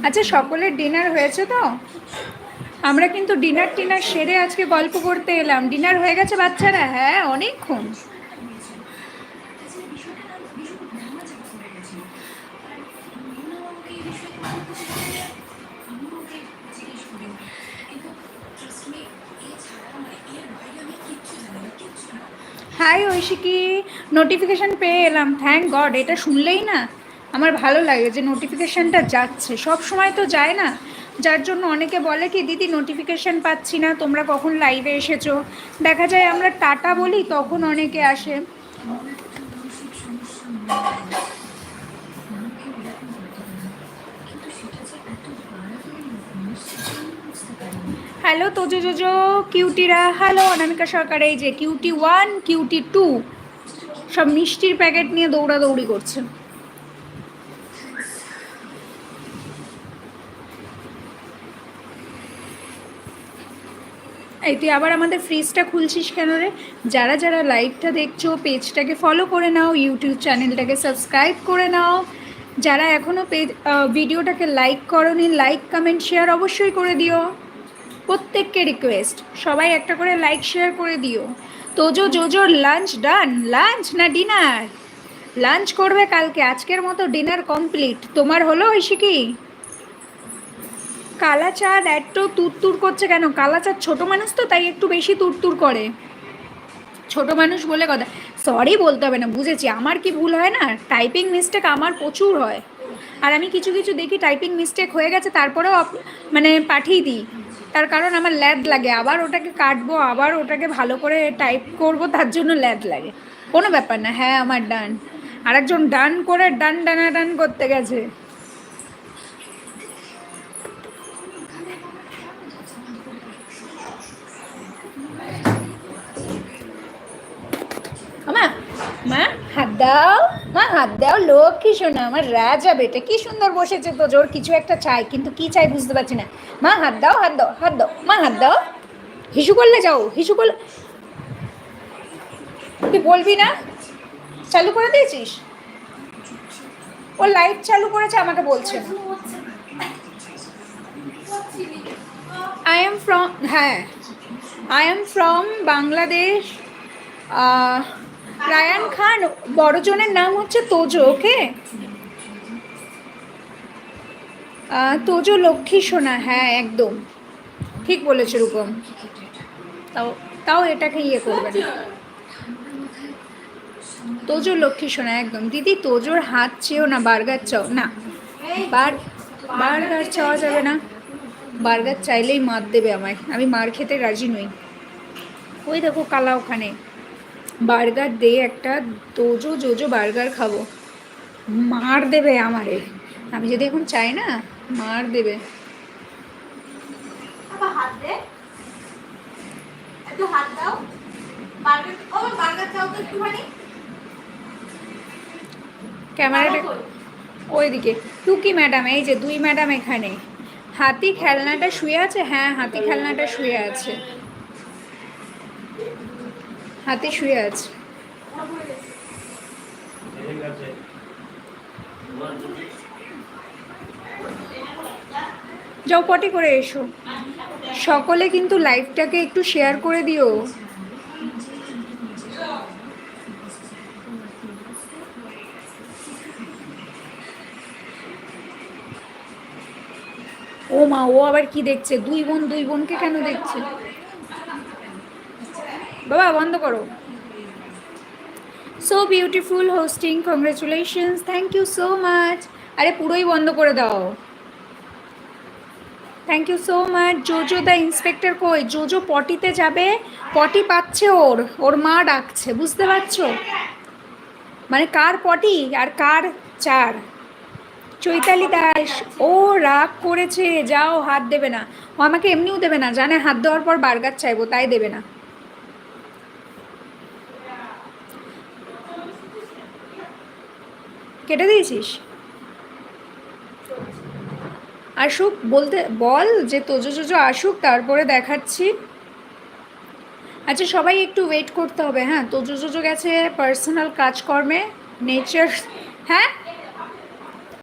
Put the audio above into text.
আচ্ছা, সকলের ডিনার হয়েছে তো? আমরা কিন্তু ডিনার টিনার সেরে আজকে গল্প করতে এলাম। ডিনার হয়ে গেছে বাচ্চারা? হ্যাঁ, অনেকক্ষণ। হাই ঐশিকি, নোটিফিকেশান পেয়ে এলাম, থ্যাংক গড। এটা শুনলেই না আমার ভালো লাগে যে নোটিফিকেশানটা যাচ্ছে। সব সময় তো যায় না, যার জন্য অনেকে বলে কি দিদি নোটিফিকেশান পাচ্ছি না, তোমরা কখন লাইভে এসেছো। দেখা যায় আমরা টাটা বলি, তখন অনেকে আসে। হ্যালো তোজো জোজো, কিউটিরা হ্যালো। অনামিকা সরকার, এই যে কিউটি 1 কিউটি 2 সব মিষ্টির প্যাকেট নিয়ে দৌড়াদৌড়ি করছে। এই তুই আবার আমাদের ফ্রিজটা খুলছিস কেন রে? যারা যারা লাইভটা দেখছো পেজটাকে ফলো করে নাও, ইউটিউব চ্যানেলটাকে সাবস্ক্রাইব করে নাও। যারা এখনও ভিডিওটাকে লাইক করোনি, লাইক কমেন্ট শেয়ার অবশ্যই করে দিও। প্রত্যেককে রিকোয়েস্ট, সবাই একটা করে লাইক শেয়ার করে দিও। তোজো জোজোর লাঞ্চ ডান? লাঞ্চ না ডিনার? লাঞ্চ করবে কালকে, আজকের মতো ডিনার কমপ্লিট। তোমার হলো ঐশিকি? কালাচাঁদ এত তুরতুর করছে কেন? কালাচাঁদ ছোট মানুষ তো, তাই একটু বেশি তুরতুর করে। ছোট মানুষ বলে কথা। সরি বলতে হবে না, বুঝেছি। আমার কি ভুল হয় না? টাইপিং মিস্টেক আমার প্রচুর হয়। আর আমি কিছু কিছু দেখি টাইপিং মিস্টেক হয়ে গেছে, তারপরেও মানে পাঠিয়ে দিই। তার কারণ আমার ল্যাদ লাগে, আবার ওটাকে কাটবো, আবার ওটাকে ভালো করে টাইপ করব, তার জন্য ল্যাদ লাগে। কোনো ব্যাপার না। হ্যাঁ, আমার ডান। আরেকজন ডান করে ডান ডানা ডান করতে গেছে। মা, মা হাত দাও, মা হাত দাও, লক্ষ্মী শোনা আমার রাজা বেটা, কি সুন্দর বসেছে। তো জোর কিছু একটা চাই, কিন্তু কি চাই বুঝতে পারছি না। মা হাত দাও, হাত দাও, হাত দাও, মা হাত দাও। হিসু করলে যাও, হিসু করলে। তুই বলবি না? চালু করে দিয়েছিস? ও লাইট চালু করেছে, আমাকে বলছে না। আই এম ফ্রম, হ্যাঁ, I am from Bangladesh. Rayan Khan, বড়জনের নাম হচ্ছে তোজো, ওকে? তোজো লক্ষ্মী সোনা, হ্যাঁ একদম ঠিক বলেছে রূপম। তাও তাও এটাকে ইয়ে করবে না। তোজো লক্ষ্মী সোনা একদম। দিদি তোজোর হাত চেয়েও না, বার্গার চাও না। বার্গার চাওয়া যাবে না। বার্গার চাইলেই মার দেবে আমায়, আমি মার খেতে রাজি নই। ওই দেখো কালা ওখানে। বার্গার দে একটা, তোজো জোজো বার্গার খাবো। মার দেবে আমারে, আমি যদি এখন চাই না, মার দেবে। হাত দে, একটু হাত দাও। বার্গার, ও বার্গার চাও তো একটুখানি। ক্যামেরাটা ওইদিকে। টুকি ম্যাডাম, এই যে দুই ম্যাডাম এখানে। হাতি খেলনাটা শুয়ে আছে, হ্যাঁ হাতি খেলনাটা শুয়ে আছে। হাতি শুয়ে আছে। যাও পটি করে এসো। সকলে কিন্তু লাইভটাকে একটু শেয়ার করে দিও। ও মা, ও আবার কি দেখছে? দুই বোনকে কেন দেখছে? বাবা বন্ধ করো। So beautiful hosting, congratulations, thank you so much. আরে পুরোই বন্ধ করে দাও। Thank you so much. Jojo the inspector কই? জোজো পটিতে যাবে, পটি পাচ্ছে, ওর ওর মা ডাকছে, বুঝতে পারছো? মানে কার পটি আর কার চার। চৈতালি দাস, ও রাগ করেছে, যাও হাত দেবে না। ও আমাকে এমনিও দেবে না, জানে হাত দেওয়ার পর বার্গার চাইবো, তাই দেবে না। কেটে দিয়েছিস? আসুক, বলতে বল যে তোজো জোজো আসুক, তারপরে দেখাচ্ছি। আচ্ছা সবাই একটু ওয়েট করতে হবে, হ্যাঁ। তোজো জোজো গেছে পার্সোনাল কাজকর্মে, নেচার। হ্যাঁ